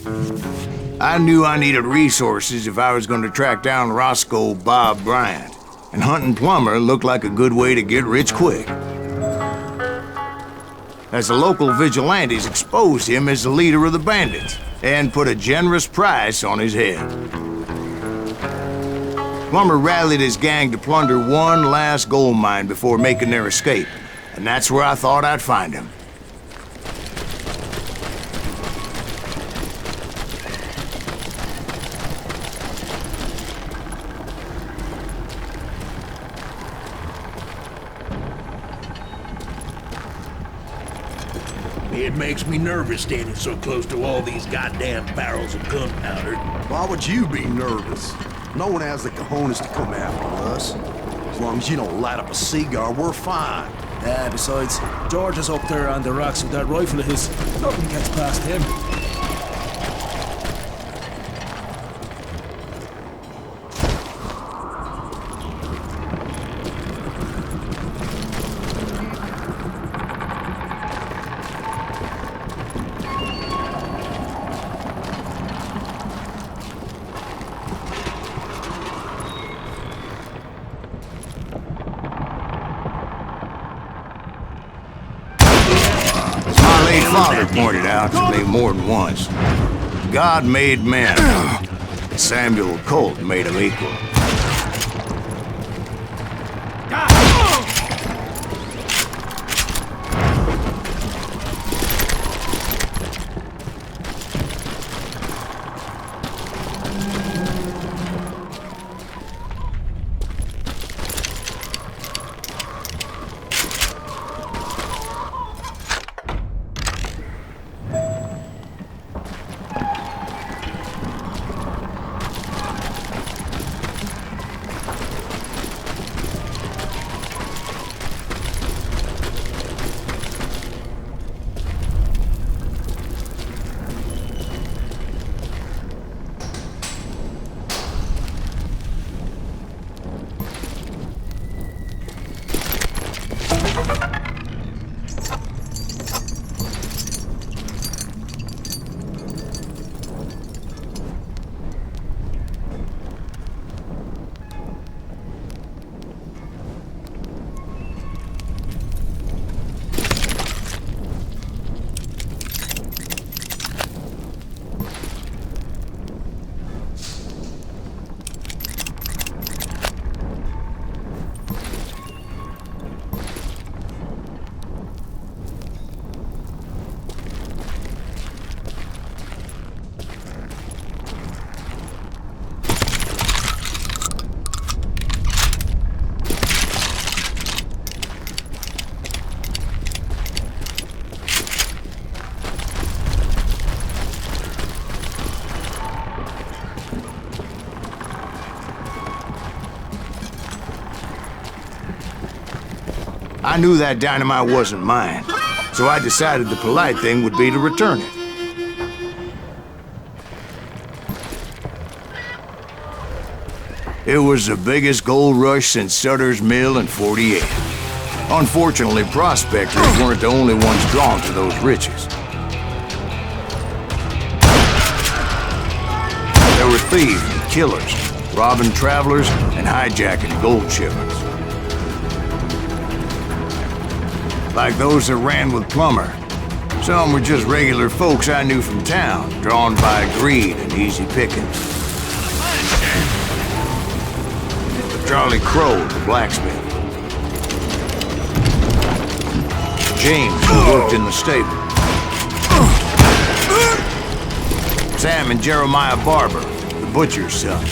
I knew I needed resources if I was going to track down Roscoe Bob Bryant, and hunting Plummer looked like a good way to get rich quick. As the local vigilantes exposed him as the leader of the bandits, and put a generous price on his head. Plummer rallied his gang to plunder one last gold mine before making their escape, and that's where I thought I'd find him. It makes me nervous standing so close to all these goddamn barrels of gunpowder. Why would you be nervous? No one has the cojones to come after us. As long as you don't light up a cigar, we're fine. Yeah, besides, George is up there on the rocks with that rifle of his. Nothing gets past him. Father pointed out to me more than once. God made men. Samuel Colt made them equal. I knew that dynamite wasn't mine, so I decided the polite thing would be to return it. It was the biggest gold rush since Sutter's Mill in '48. Unfortunately, prospectors weren't the only ones drawn to those riches. There were thieves and killers, robbing travelers and hijacking gold shipments. Like those that ran with Plummer. Some were just regular folks I knew from town, drawn by greed and easy pickings. Charlie Crow, the blacksmith. James, who worked in the stable. Sam and Jeremiah Barber, the butcher's son.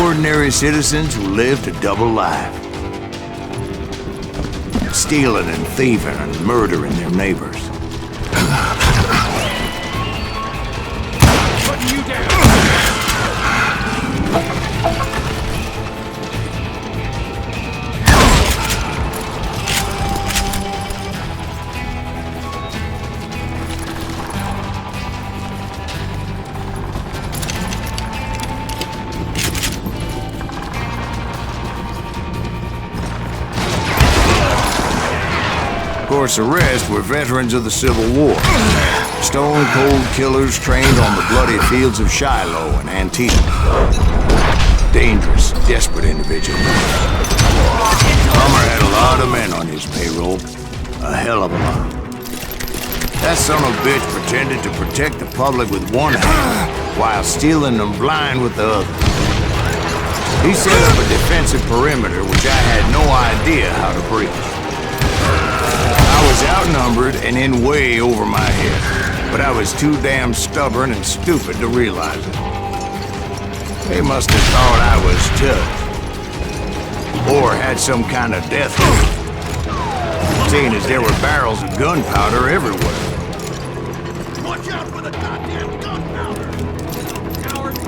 Ordinary citizens who lived a double life. Stealing and thieving and murdering their neighbors. Putting you down! Of course, the rest were veterans of the Civil War. Stone-cold killers trained on the bloody fields of Shiloh and Antietam. Dangerous, desperate individuals. Plummer had a lot of men on his payroll. A hell of a lot. That son of a bitch pretended to protect the public with one hand, while stealing them blind with the other. He set up a defensive perimeter which I had no idea how to breach. I was outnumbered and in way over my head, but I was too damn stubborn and stupid to realize it. They must have thought I was tough, or had some kind of death grip, seeing as there were barrels of gunpowder everywhere. Watch out for the goddamn gunpowder!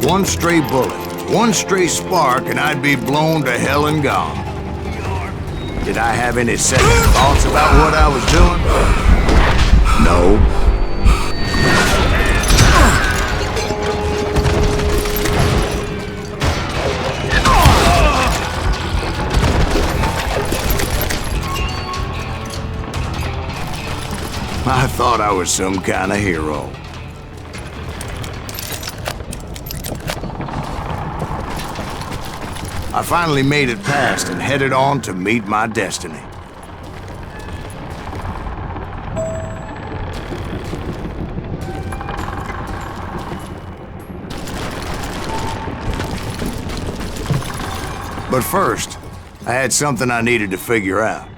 One stray bullet, one stray spark, and I'd be blown to hell and gone. Did I have any second thoughts about what I was doing? No. I thought I was some kind of hero. I finally made it past and headed on to meet my destiny. But first, I had something I needed to figure out.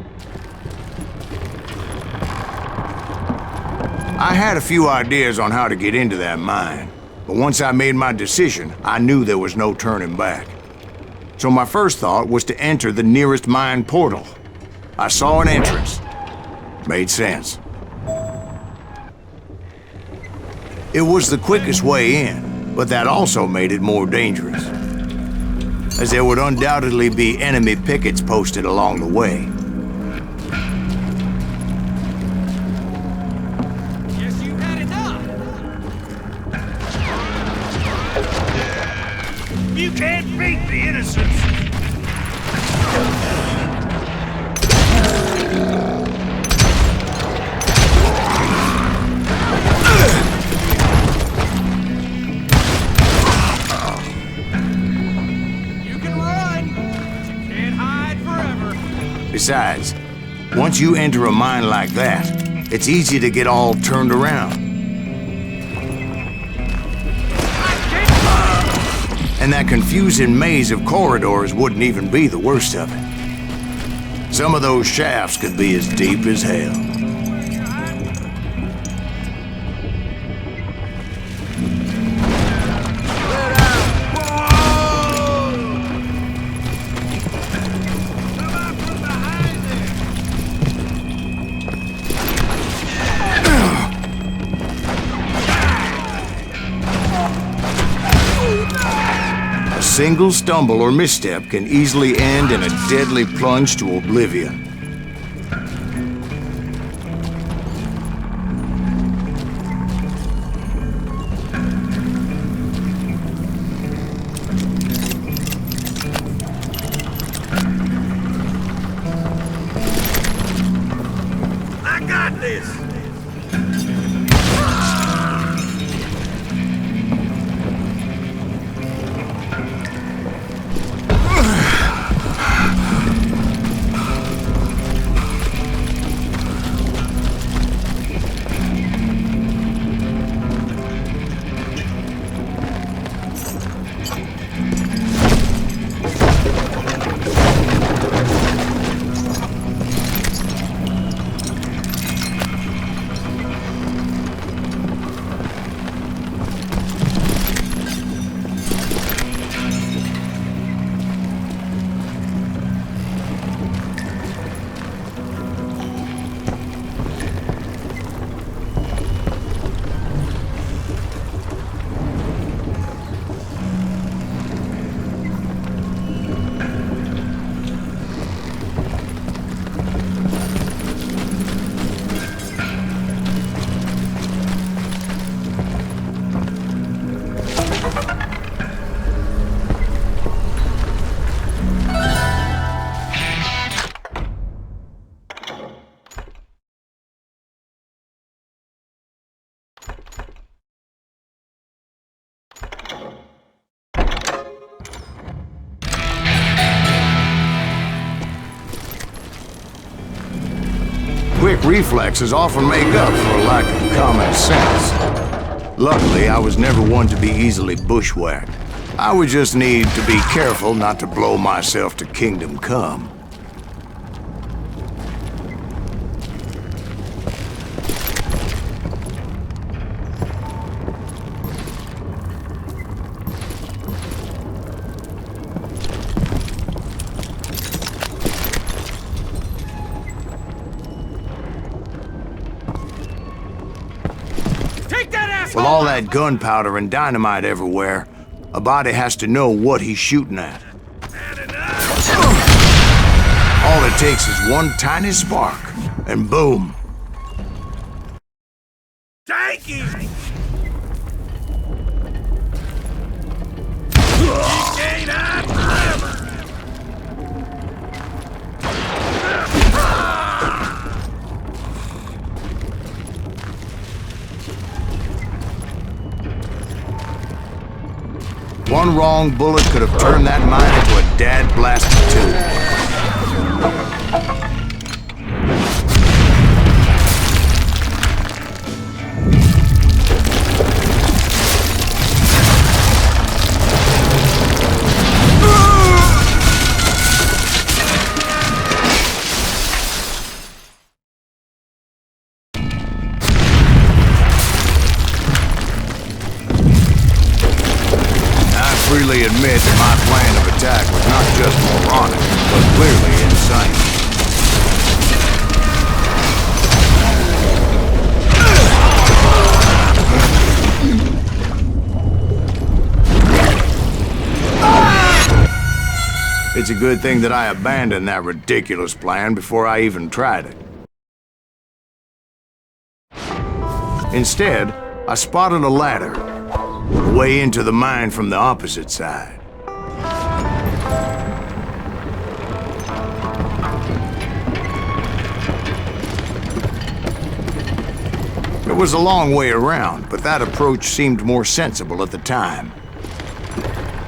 I had a few ideas on how to get into that mine, but once I made my decision, I knew there was no turning back. So my first thought was to enter the nearest mine portal. I saw an entrance. Made sense. It was the quickest way in, but that also made it more dangerous, as there would undoubtedly be enemy pickets posted along the way. You can't beat the innocents! You can run, but you can't hide forever. Besides, once you enter a mine like that, it's easy to get all turned around. And that confusing maze of corridors wouldn't even be the worst of it. Some of those shafts could be as deep as hell. A single stumble or misstep can easily end in a deadly plunge to oblivion. I got this! Quick reflexes often make up for a lack of common sense. Luckily, I was never one to be easily bushwhacked. I would just need to be careful not to blow myself to kingdom come. With all that gunpowder and dynamite everywhere, a body has to know what he's shooting at. All it takes is one tiny spark, and boom. Take him! Can't hide forever! One wrong bullet could have turned that mine into a dad-blasted tube. I freely admit that my plan of attack was not just moronic, but clearly insane. It's a good thing that I abandoned that ridiculous plan before I even tried it. Instead, I spotted a ladder, a way into the mine from the opposite side. It was a long way around, but that approach seemed more sensible at the time.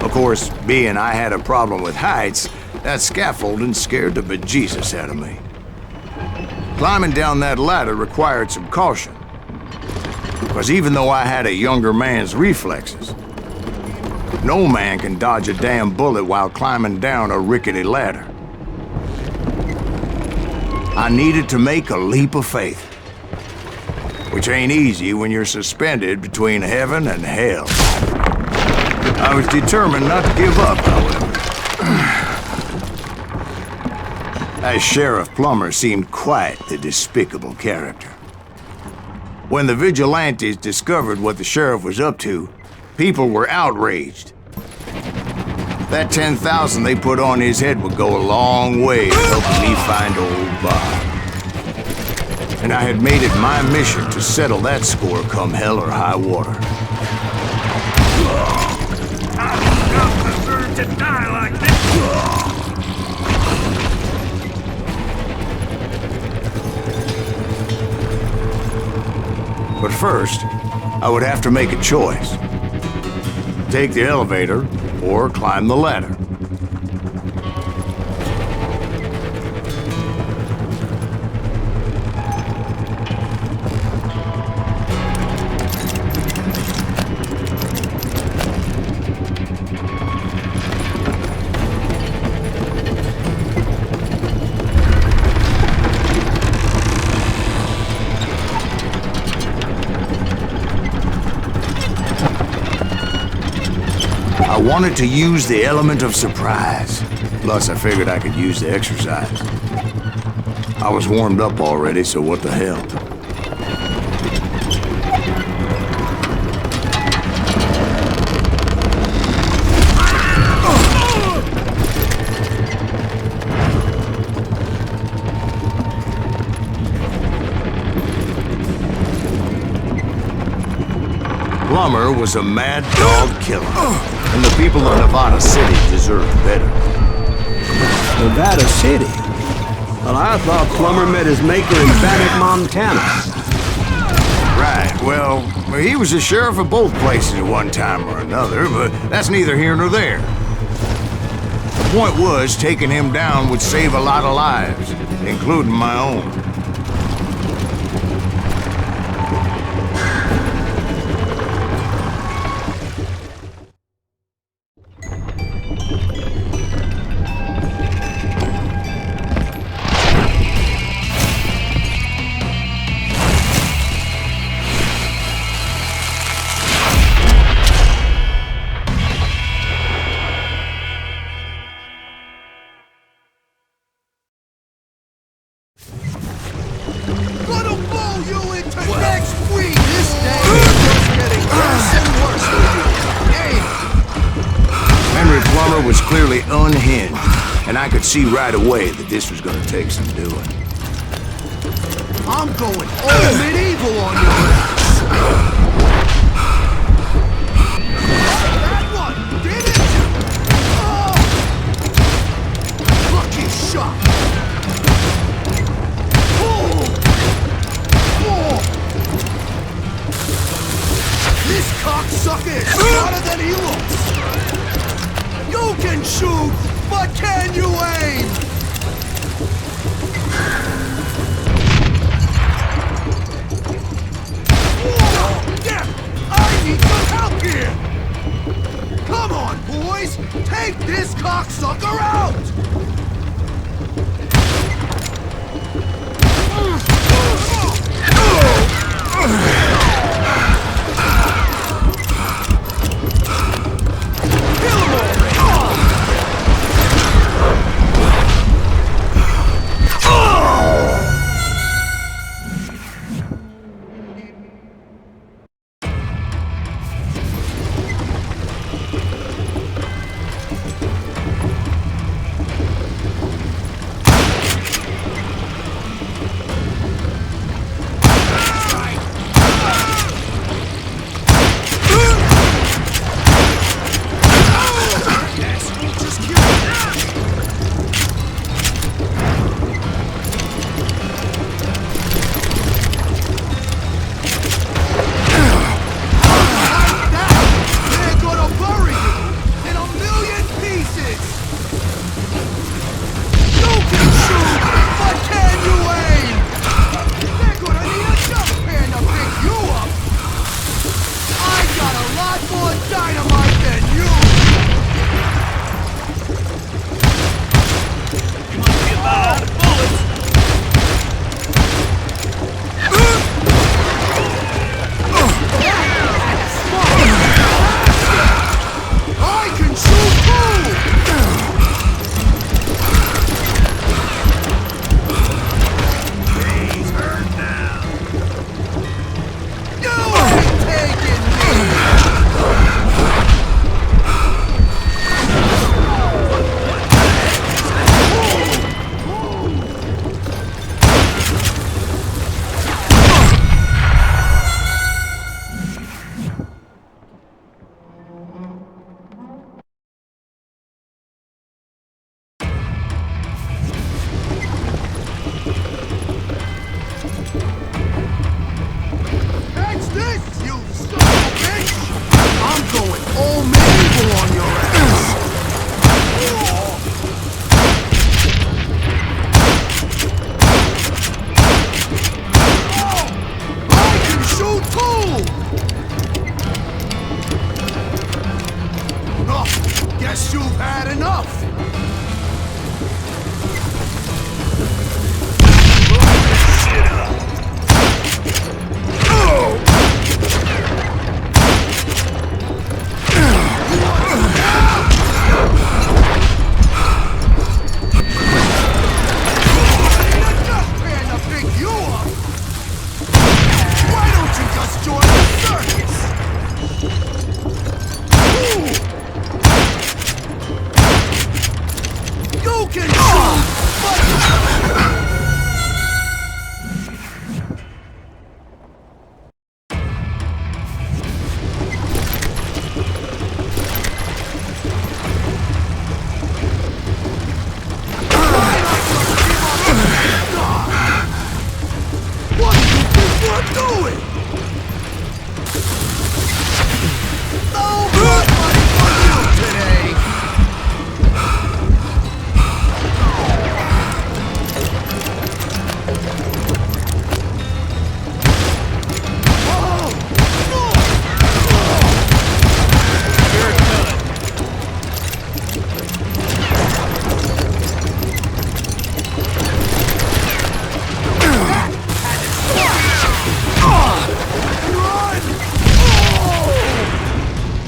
Of course, being I had a problem with heights, that scaffolding scared the bejesus out of me. Climbing down that ladder required some caution, because even though I had a younger man's reflexes, no man can dodge a damn bullet while climbing down a rickety ladder. I needed to make a leap of faith, which ain't easy when you're suspended between heaven and hell. I was determined not to give up, however. That Sheriff Plummer seemed quite the despicable character. When the vigilantes discovered what the sheriff was up to, people were outraged. That 10,000 they put on his head would go a long way to helping me find old Bob. And I had made it my mission to settle that score come hell or high water. I don't deserve to die like this! But first, I would have to make a choice. Take the elevator or climb the ladder. I wanted to use the element of surprise. Plus, I figured I could use the exercise. I was warmed up already, so what the hell? Plummer was a mad dog killer, and the people of Nevada City deserved better. Nevada City? Well, I thought Plummer met his maker in Bannock, Montana. Right, well, he was the sheriff of both places at one time or another, but that's neither here nor there. The point was, taking him down would save a lot of lives, including my own. unhinged, and I could see right away that this was gonna take some doing. I'm going all medieval on your ass! That one! Did it! Oh! Lucky shot! Oh! Oh! This cocksucker is smarter than he looks! You can shoot, but can you aim? Damn! I need some help here! Come on, boys! Take this cocksucker out!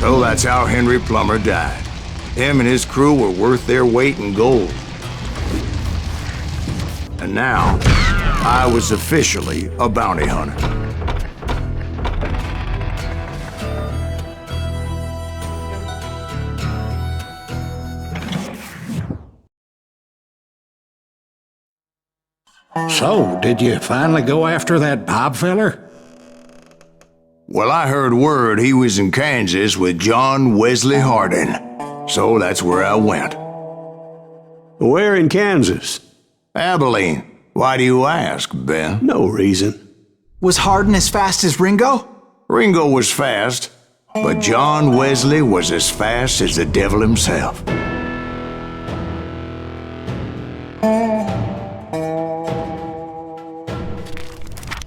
So that's how Henry Plummer died. Him and his crew were worth their weight in gold. And now, I was officially a bounty hunter. So, did you finally go after that Bob feller? Well, I heard word he was in Kansas with John Wesley Hardin. So that's where I went. Where in Kansas? Abilene. Why do you ask, Ben? No reason. Was Hardin as fast as Ringo? Ringo was fast, but John Wesley was as fast as the devil himself.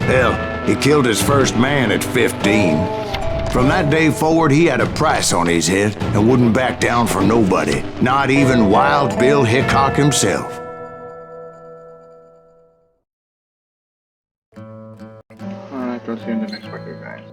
Hell, he killed his first man at 15. From that day forward, he had a price on his head and wouldn't back down for nobody, not even Wild Bill Hickok himself. Alright, we'll see you in the next part, guys.